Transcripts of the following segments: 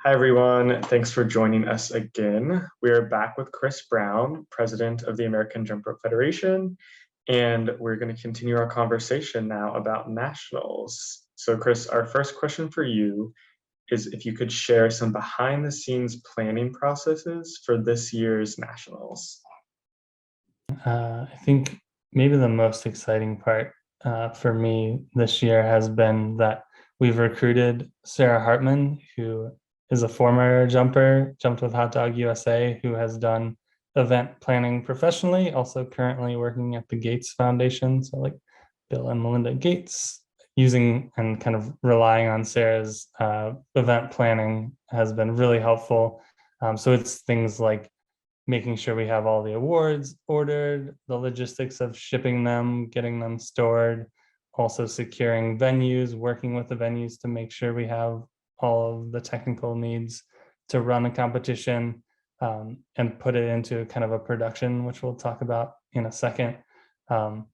Hi, everyone. Thanks for joining us again. We are back with Chris Brown, president of the American Jump Rope Federation, and we're going to continue our conversation now about nationals. So, Chris, our first question for you is if you could share some behind the scenes planning processes for this year's nationals. I think maybe the most exciting part for me this year has been that we've recruited Sarah Hartman, who is a former jumper, jumped with Hot Dog USA, who has done event planning professionally, also currently working at the Gates Foundation. So, like Bill and Melinda Gates, using and kind of relying on Sarah's event planning has been really helpful. So, it's things like making sure we have all the awards ordered, the logistics of shipping them, getting them stored, also securing venues, working with the venues to make sure we have all of the technical needs to run a competition, and put it into kind of a production, which we'll talk about in a second. Um,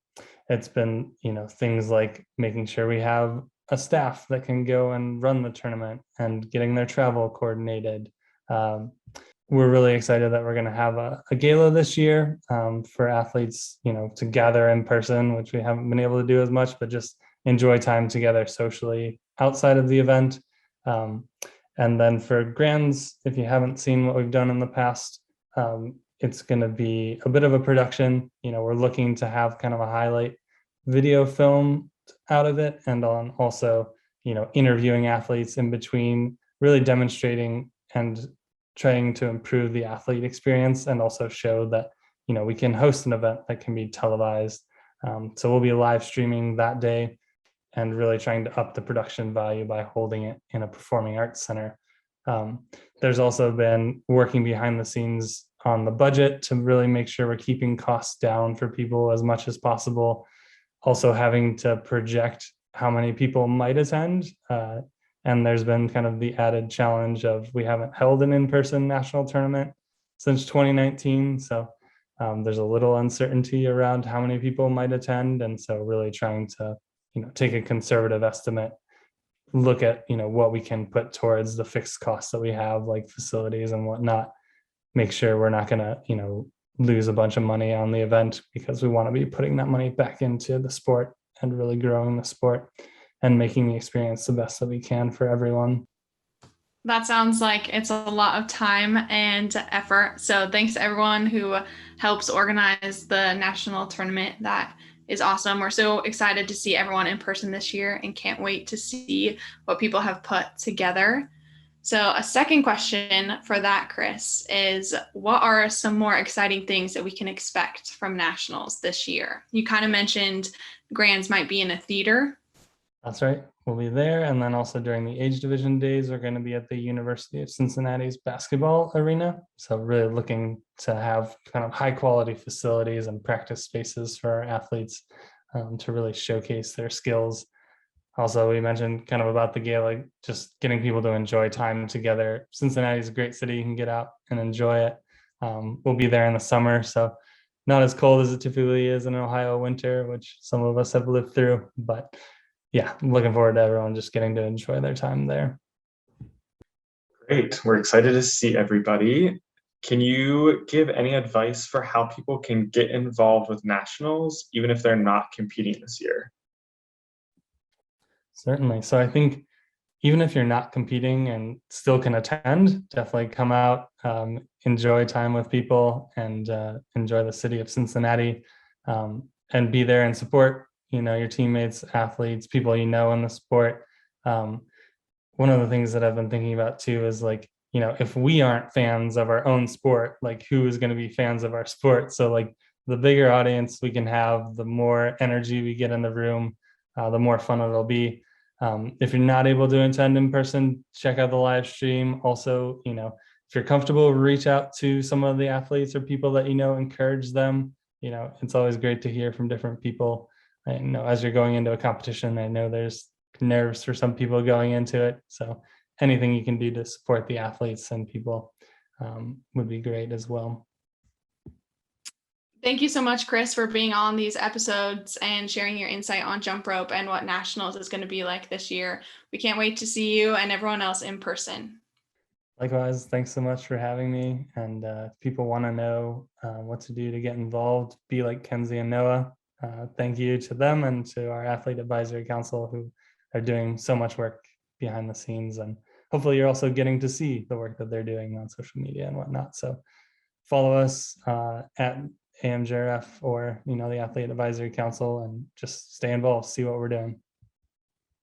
it's been, things like making sure we have a staff that can go and run the tournament and getting their travel coordinated. Um, we're really excited that we're going to have a gala this year, for athletes, to gather in person, which we haven't been able to do as much, but just enjoy time together socially outside of the event. Um, and then for grands, if you haven't seen what we've done in the past, it's going to be a bit of a production. We're looking to have kind of a highlight video film out of it, and on also, interviewing athletes in between, really demonstrating and trying to improve the athlete experience, and also show that we can host an event that can be televised. So we'll be live streaming that day and really trying to up the production value by holding it in a performing arts center. There's also been working behind the scenes on the budget to really make sure we're keeping costs down for people as much as possible. Also having to project how many people might attend. And there's been kind of the added challenge of we haven't held an in-person national tournament since 2019. So there's a little uncertainty around how many people might attend. And so really trying to, take a conservative estimate, look at, what we can put towards the fixed costs that we have, like facilities and whatnot, make sure we're not going to, lose a bunch of money on the event, because we want to be putting that money back into the sport and really growing the sport and making the experience the best that we can for everyone. That sounds like it's a lot of time and effort. So thanks to everyone who helps organize the national tournament. That is awesome. We're so excited to see everyone in person this year and can't wait to see what people have put together. So a second question for that, Chris, is what are some more exciting things that we can expect from nationals this year? You kind of mentioned grands might be in a theater. That's right. We'll be there. And then also during the age division days, we're going to be at the University of Cincinnati's basketball arena. So really looking to have kind of high quality facilities and practice spaces for our athletes, to really showcase their skills. Also, we mentioned kind of about the gala, just getting people to enjoy time together. Cincinnati's a great city. You can get out and enjoy it. We'll be there in the summer, so not as cold as it typically is in Ohio winter, which some of us have lived through. But yeah, I'm looking forward to everyone just getting to enjoy their time there. Great. We're excited to see everybody. Can you give any advice for how people can get involved with nationals, even if they're not competing this year? Certainly. So I think even if you're not competing and still can attend, definitely come out, enjoy time with people, and enjoy the city of Cincinnati, and be there and support, your teammates, athletes, people in the sport. One of the things that I've been thinking about too is like, if we aren't fans of our own sport, like who is going to be fans of our sport? So like the bigger audience we can have, the more energy we get in the room, the more fun it'll be. If you're not able to attend in person, check out the live stream. Also, if you're comfortable, reach out to some of the athletes or people that encourage them. It's always great to hear from different people. As you're going into a competition, I know there's nerves for some people going into it. So anything you can do to support the athletes and people would be great as well. Thank you so much, Chris, for being on these episodes and sharing your insight on jump rope and what nationals is going to be like this year. We can't wait to see you and everyone else in person. Likewise, thanks so much for having me. And if people want to know what to do to get involved, be like Kenzie and Noah. Thank you to them and to our Athlete Advisory Council, who are doing so much work behind the scenes. And hopefully you're also getting to see the work that they're doing on social media and whatnot. So follow us at AMJRF or, the Athlete Advisory Council, and just stay involved, see what we're doing.